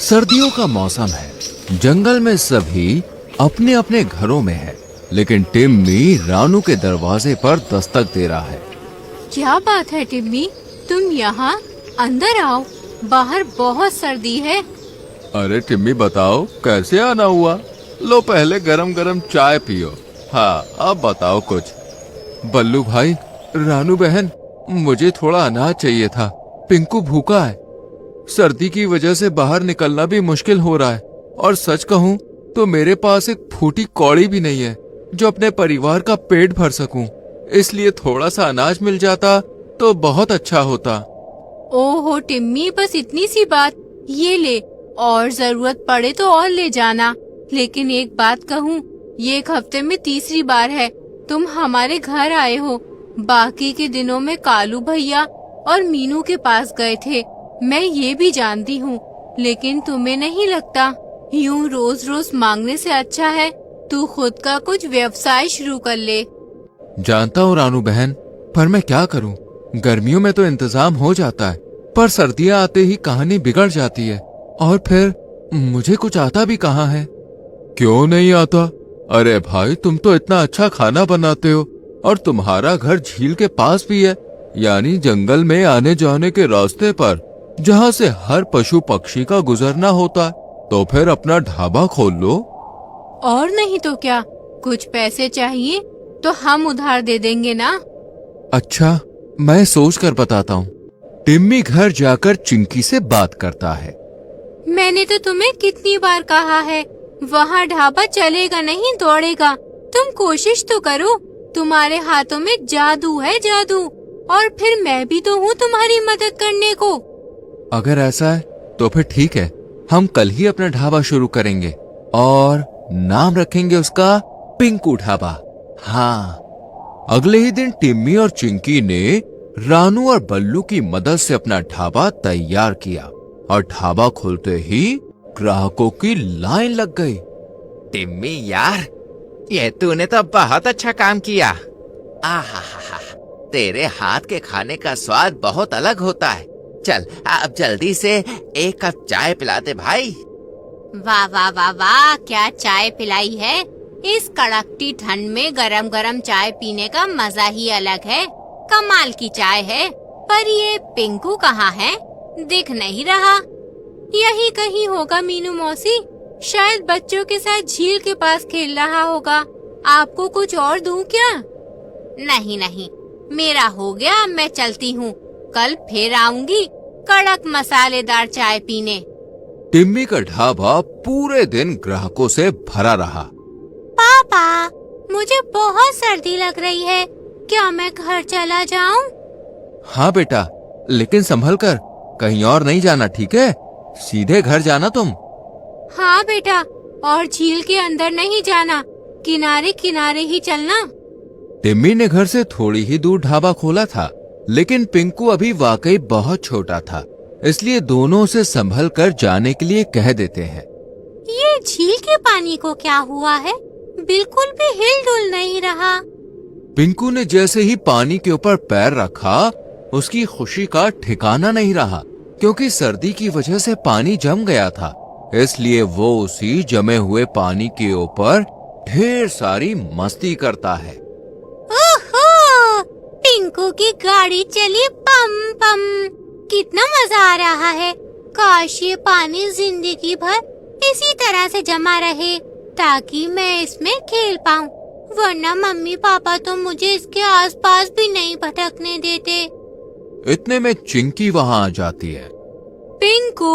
सर्दियों का मौसम है। जंगल में सभी अपने अपने घरों में है, लेकिन टिम्मी रानू के दरवाजे पर दस्तक दे रहा है। क्या बात है टिम्मी, तुम यहाँ? अंदर आओ, बाहर बहुत सर्दी है। अरे टिम्मी बताओ कैसे आना हुआ? लो पहले गरम गरम चाय पियो। हाँ अब बताओ कुछ। बल्लू भाई, रानू बहन, मुझे थोड़ा अनाज चाहिए था। पिंकू भूखा है। सर्दी की वजह से बाहर निकलना भी मुश्किल हो रहा है, और सच कहूँ तो मेरे पास एक फूटी कौड़ी भी नहीं है जो अपने परिवार का पेट भर सकूं। इसलिए थोड़ा सा अनाज मिल जाता तो बहुत अच्छा होता। ओहो टिम्मी, बस इतनी सी बात, ये ले, और जरूरत पड़े तो और ले जाना। लेकिन एक बात कहूँ, ये एक हफ्ते में तीसरी बार है तुम हमारे घर आए हो। बाकी के दिनों में कालू भैया और मीनू के पास गए थे, मैं ये भी जानती हूँ। लेकिन तुम्हें नहीं लगता यूं रोज रोज मांगने से अच्छा है तू खुद का कुछ व्यवसाय शुरू कर ले? जानता हूँ रानू बहन, पर मैं क्या करूँ? गर्मियों में तो इंतजाम हो जाता है, पर सर्दियाँ आते ही कहानी बिगड़ जाती है। और फिर मुझे कुछ आता भी कहाँ है। क्यों नहीं आता? अरे भाई, तुम तो इतना अच्छा खाना बनाते हो, और तुम्हारा घर झील के पास भी है, यानी जंगल में आने जाने के रास्ते पर, जहाँ से हर पशु पक्षी का गुजरना होता है। तो फिर अपना ढाबा खोल लो। और नहीं तो क्या, कुछ पैसे चाहिए तो हम उधार दे देंगे ना। अच्छा, मैं सोच कर बताता हूँ। टिम्मी घर जाकर चिंकी से बात करता है। मैंने तो तुम्हें कितनी बार कहा है, वहाँ ढाबा चलेगा नहीं दौड़ेगा। तुम कोशिश तो करो, तुम्हारे हाथों में जादू है, जादू। और फिर मैं भी तो हूँ तुम्हारी मदद करने को। अगर ऐसा है तो फिर ठीक है, हम कल ही अपना ढाबा शुरू करेंगे और नाम रखेंगे उसका पिंकू ढाबा। हाँ। अगले ही दिन टिम्मी और चिंकी ने रानू और बल्लू की मदद से अपना ढाबा तैयार किया, और ढाबा खुलते ही ग्राहकों की लाइन लग गई। टिम्मी यार, ये तूने तो बहुत अच्छा काम किया। आहा, तेरे हाथ के खाने का स्वाद बहुत अलग होता है। चल अब जल्दी से एक कप चाय पिला दे भाई। वाह वाह वाह वाह, क्या चाय पिलाई है। इस कड़कती ठंड में गरम गरम चाय पीने का मजा ही अलग है। कमाल की चाय है। पर ये पिंकू कहाँ है? दिख नहीं रहा। यही कहीं होगा मीनू मौसी, शायद बच्चों के साथ झील के पास खेल रहा होगा। आपको कुछ और दूं क्या? नहीं नहीं, मेरा हो गया, मैं चलती हूँ। कल फिर आऊंगी कड़क मसालेदार चाय पीने। टिम्मी का ढाबा पूरे दिन ग्राहकों से भरा रहा। पापा, मुझे बहुत सर्दी लग रही है, क्या मैं घर चला जाऊं? हाँ बेटा, लेकिन संभल कर, कहीं और नहीं जाना, ठीक है? सीधे घर जाना तुम। हाँ बेटा, और झील के अंदर नहीं जाना, किनारे किनारे ही चलना। टिम्मी ने घर से थोड़ी ही दूर ढाबा खोला था, लेकिन पिंकू अभी वाकई बहुत छोटा था, इसलिए दोनों उसे संभल कर जाने के लिए कह देते हैं। ये झील के पानी को क्या हुआ है? बिल्कुल भी हिल डुल नहीं रहा। पिंकू ने जैसे ही पानी के ऊपर पैर रखा, उसकी खुशी का ठिकाना नहीं रहा, क्योंकि सर्दी की वजह से पानी जम गया था। इसलिए वो उसी जमे हुए पानी के ऊपर ढेर सारी मस्ती करता है। ओहो, पिंकू की गाड़ी चली पम पम, कितना मजा आ रहा है। काश ये पानी जिंदगी भर इसी तरह से जमा रहे, ताकि मैं इसमें खेल पाऊं। वरना मम्मी पापा तो मुझे इसके आसपास भी नहीं भटकने देते। इतने में चिंकी वहाँ आ जाती है। पिंकू,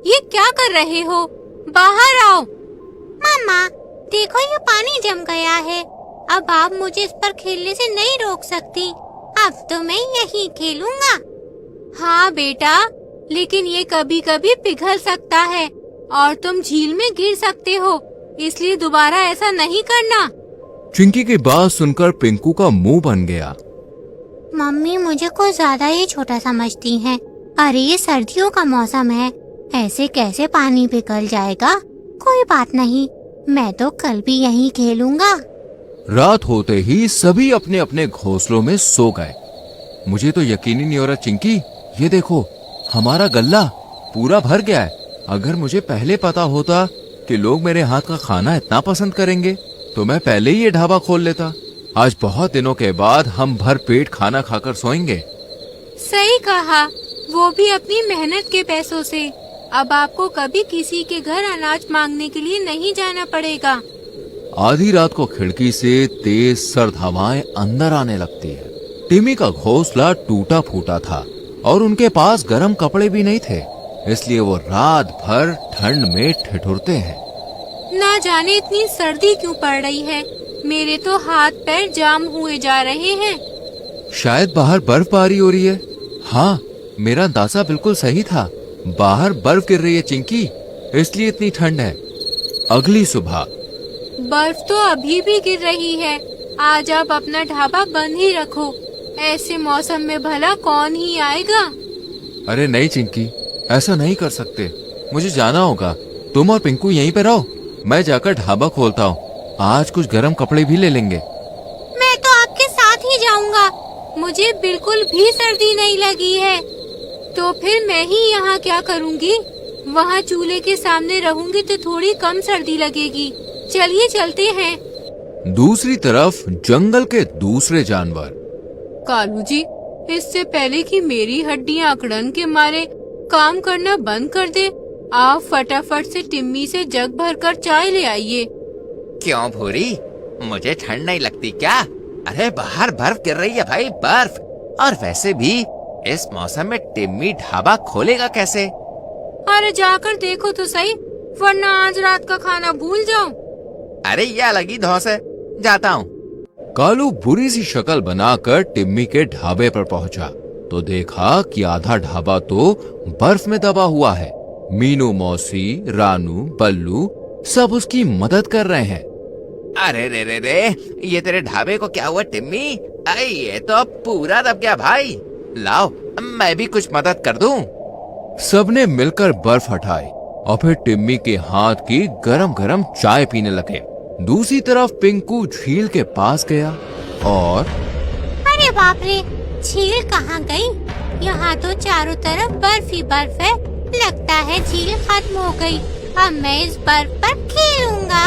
ये क्या कर रहे हो? बाहर आओ। मम्मा, देखो ये पानी जम गया है। अब आप मुझे इस पर खेलने से नहीं रोक सकती। अब तो मैं यहीं खेलूंगा। हाँ बेटा, लेकिन ये कभी कभी पिघल सकता है और तुम झील में गिर सकते हो, इसलिए दोबारा ऐसा नहीं करना। चिंकी की बात सुनकर पिंकू का मुंह बन गया। मम्मी मुझे कुछ ज्यादा ही छोटा समझती हैं। अरे ये सर्दियों का मौसम है, ऐसे कैसे पानी पिघल जाएगा? कोई बात नहीं, मैं तो कल भी यहीं खेलूंगा। रात होते ही सभी अपने अपने घोंसलों में सो गए। मुझे तो यकीन ही नहीं हो रहा चिंकी, ये देखो, हमारा गल्ला पूरा भर गया है। अगर मुझे पहले पता होता कि लोग मेरे हाथ का खाना इतना पसंद करेंगे तो मैं पहले ही ये ढाबा खोल लेता। आज बहुत दिनों के बाद हम भर पेट खाना खाकर सोएंगे। सही कहा, वो भी अपनी मेहनत के पैसों से। अब आपको कभी किसी के घर अनाज मांगने के लिए नहीं जाना पड़ेगा। आधी रात को खिड़की से तेज सर्द हवाएं अंदर आने लगती है। टिमी का घोंसला टूटा फूटा था और उनके पास गर्म कपड़े भी नहीं थे, इसलिए वो रात भर ठंड में ठिठुरते हैं। ना जाने इतनी सर्दी क्यों पड़ रही है, मेरे तो हाथ पैर जाम हुए जा रहे हैं। शायद बाहर बर्फबारी हो रही है। हाँ, मेरा अंदाजा बिल्कुल सही था। बाहर बर्फ गिर रही है चिंकी, इसलिए इतनी ठंड है। अगली सुबह बर्फ तो अभी भी गिर रही है। आज आप अपना ढाबा बंद ही रखो, ऐसे मौसम में भला कौन ही आएगा। अरे नहीं चिंकी, ऐसा नहीं कर सकते। मुझे जाना होगा। तुम और पिंकू यहीं पे रहो, मैं जाकर ढाबा खोलता हूँ। आज कुछ गर्म कपड़े भी ले लेंगे। मैं तो आपके साथ ही जाऊंगा, मुझे बिल्कुल भी सर्दी नहीं लगी है। तो फिर मैं ही यहाँ क्या करूँगी? वहाँ चूल्हे के सामने रहूंगी तो थोड़ी कम सर्दी लगेगी। चलिए चलते हैं। दूसरी तरफ जंगल के दूसरे जानवर। कालू जी, इससे पहले कि मेरी हड्डियां अकड़न के मारे काम करना बंद कर दे, आप फटाफट से टिम्मी से जग भरकर चाय ले आइए। क्यों भूरी, मुझे ठंड नहीं लगती क्या? अरे बाहर बर्फ गिर रही है भाई, बर्फ। और वैसे भी इस मौसम में टिम्मी ढाबा खोलेगा कैसे? अरे जाकर देखो तो सही, वरना आज रात का खाना भूल जाओ। अरे ये अलग ही धौस है, जाता हूँ। कालू बुरी सी शक्ल बनाकर टिम्मी के ढाबे पर पहुंचा तो देखा कि आधा ढाबा तो बर्फ में दबा हुआ है। मीनू मौसी, रानू, बल्लू सब उसकी मदद कर रहे हैं। अरे रे रे रे, ये तेरे ढाबे को क्या हुआ टिम्मी? अरे ये तो पूरा दब गया भाई। लाओ, मैं भी कुछ मदद कर दूं। सबने मिलकर बर्फ हटाई और फिर टिम्मी के हाथ की गरम गरम चाय पीने लगे। दूसरी तरफ पिंकू झील के पास गया और अरे बाप रे, झील कहाँ गई? यहाँ तो चारों तरफ बर्फ ही बर्फ है। लगता है झील खत्म हो गई। अब मैं इस बर्फ पर खेलूंगा।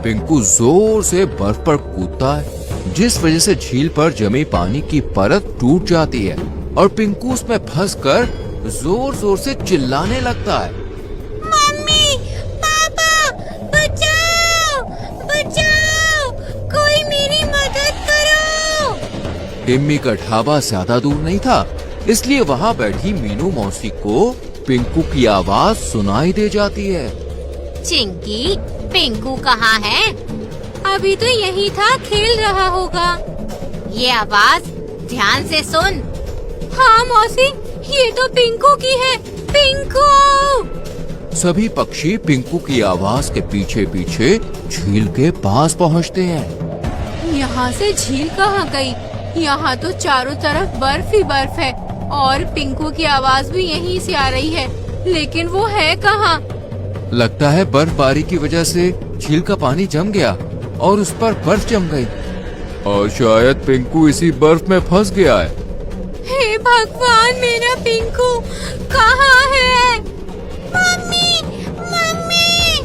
पिंकू जोर से बर्फ पर कूदता है, जिस वजह से झील पर जमी पानी की परत टूट जाती है और पिंकू उसमें फंसकर जोर जोर से चिल्लाने लगता है। मम्मी, पापा, बचाओ, बचाओ, कोई मेरी मदद करो। टिम्मी का ढाबा ज्यादा दूर नहीं था, इसलिए वहाँ बैठी मीनू मौसी को पिंकू की आवाज सुनाई दे जाती है। चिंकी, पिंकू कहाँ है? अभी तो यही था, खेल रहा होगा। ये आवाज ध्यान से सुन। हाँ मौसी, ये तो पिंकू की है। पिंकू! सभी पक्षी पिंकू की आवाज के पीछे पीछे झील के पास पहुँचते हैं। यहाँ से झील कहाँ गई? यहाँ तो चारों तरफ बर्फ ही बर्फ है और पिंकू की आवाज भी यहीं से आ रही है, लेकिन वो है कहाँ? लगता है बर्फबारी की वजह से झील का पानी जम गया और उस पर बर्फ जम गई और शायद पिंकू इसी बर्फ में फंस गया है। हे भगवान, मेरा पिंकू कहाँ है? Mummy, mummy!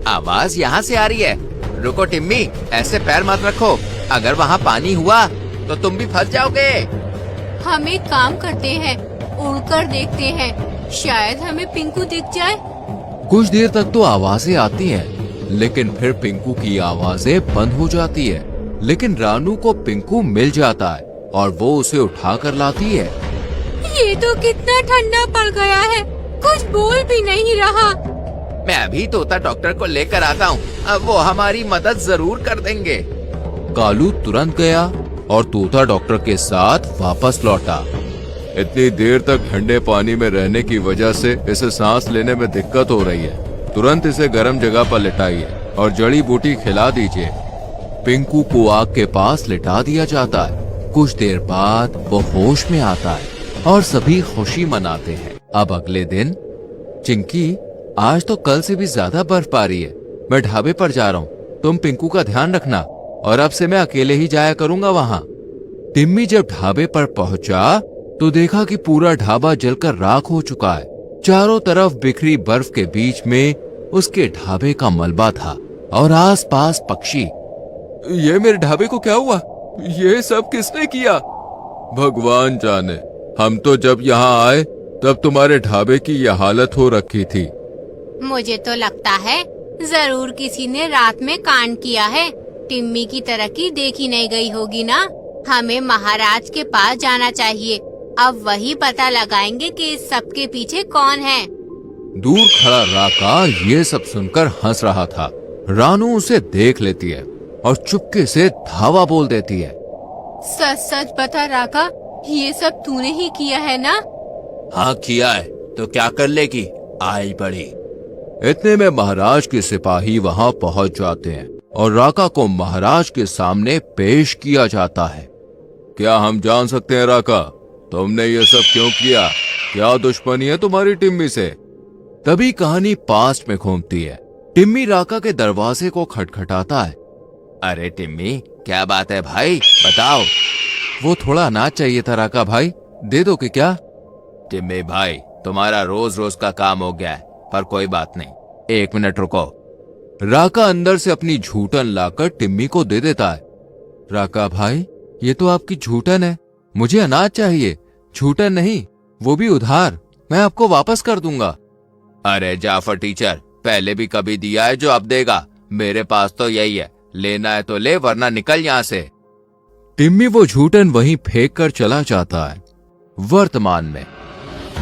आवाज यहाँ से आ रही है। रुको टिम्मी, ऐसे पैर मत रखो, अगर वहाँ पानी हुआ तो तुम भी फंस जाओगे। हम एक काम करते हैं, उड़कर देखते हैं, शायद हमें पिंकू दिख जाए। कुछ देर तक तो आवाजें आती हैं, लेकिन फिर पिंकू की आवाजें बंद हो जाती है। लेकिन रानू को पिंकू मिल जाता है और वो उसे उठा कर लाती है। ये तो कितना ठंडा पड़ गया है, कुछ बोल भी नहीं रहा। मैं अभी तोता डॉक्टर को लेकर आता हूँ, अब वो हमारी मदद जरूर कर देंगे। कालू तुरंत गया और तोता डॉक्टर के साथ वापस लौटा। इतनी देर तक ठंडे पानी में रहने की वजह से इसे सांस लेने में दिक्कत हो रही है। तुरंत इसे गर्म जगह पर लिटाइए और जड़ी बूटी खिला दीजिए। पिंकू को आग के पास लिटा दिया जाता है। कुछ देर बाद वो होश में आता है और सभी खुशी मनाते हैं। अब अगले दिन, चिंकी, आज तो कल से भी ज्यादा बर्फबारी है। मैं ढाबे पर जा रहा हूँ, तुम पिंकू का ध्यान रखना और अब से मैं अकेले ही जाया करूंगा वहाँ। टिम्मी जब ढाबे पर पहुंचा तो देखा कि पूरा ढाबा जलकर राख हो चुका है। चारों तरफ बिखरी बर्फ के बीच में उसके ढाबे का मलबा था और आसपास पक्षी। ये मेरे ढाबे को क्या हुआ? ये सब किसने किया? भगवान जाने। हम तो जब यहाँ आए तब तुम्हारे ढाबे की यह हालत हो रखी थी। मुझे तो लगता है जरूर किसी ने रात में कांड किया है। टिम्मी की तरक्की देखी नहीं गई होगी ना। हमें महाराज के पास जाना चाहिए। अब वही पता लगाएंगे कि इस सब के पीछे कौन है। दूर खड़ा राका ये सब सुनकर हंस रहा था। रानू उसे देख लेती है और चुपके से धावा बोल देती है। सच सच बता राका, ये सब तूने ही किया है ना? हाँ किया है, तो क्या कर लेगी, आई बड़ी। इतने में महाराज के सिपाही वहां पहुंच जाते हैं और राका को महाराज के सामने पेश किया जाता है। क्या हम जान सकते हैं राका, तुमने ये सब क्यों किया? क्या दुश्मनी है तुम्हारी टिम्मी से? तभी कहानी पास्ट में घूमती है। टिम्मी राका के दरवाजे को खटखटाता है। अरे टिम्मी, क्या बात है भाई, बताओ। वो थोड़ा अनाज चाहिए था राका भाई, दे दो कि क्या? टिम्मी भाई, तुम्हारा रोज रोज का काम हो गया है, पर कोई बात नहीं, 1 मिनट रुको। राका अंदर से अपनी झूठन लाकर टिम्मी को दे देता है। राका भाई, ये तो आपकी झूठन है, मुझे अनाज चाहिए, झूठन नहीं, वो भी उधार, मैं आपको वापस कर दूंगा। अरे जाफर टीचर, पहले भी कभी दिया है जो अब देगा? मेरे पास तो यही है, लेना है तो ले, वरना निकल यहाँ से। टिम्मी वो झूठन वहीं फेंक कर चला जाता है। वर्तमान में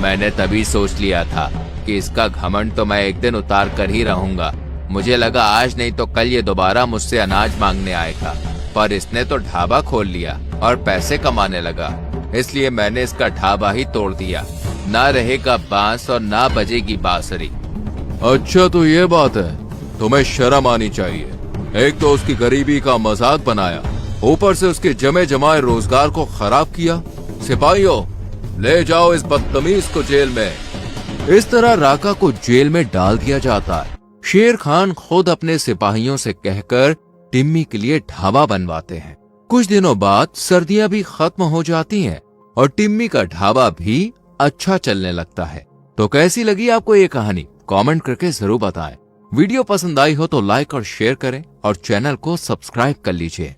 मैंने तभी सोच लिया था कि इसका घमंड तो मैं एक दिन उतार कर ही रहूंगा। मुझे लगा आज नहीं तो कल ये दोबारा मुझसे अनाज मांगने आएगा, पर इसने तो ढाबा खोल लिया और पैसे कमाने लगा, इसलिए मैंने इसका ढाबा ही तोड़ दिया। ना रहेगा बांस और ना बजेगी बांसुरी। अच्छा तो ये बात है, तुम्हें शर्म आनी चाहिए। एक तो उसकी गरीबी का मजाक बनाया, ऊपर से उसके जमे जमाए रोजगार को खराब किया। सिपाहियों, ले जाओ इस बदतमीज को जेल में। इस तरह राका को जेल में डाल दिया जाता है। शेर खान खुद अपने सिपाहियों से कहकर टिम्मी के लिए ढाबा बनवाते हैं। कुछ दिनों बाद सर्दियां भी खत्म हो जाती हैं और टिम्मी का ढाबा भी अच्छा चलने लगता है। तो कैसी लगी आपको ये कहानी? कमेंट करके जरूर बताएं। वीडियो पसंद आई हो तो लाइक और शेयर करें और चैनल को सब्सक्राइब कर लीजिए।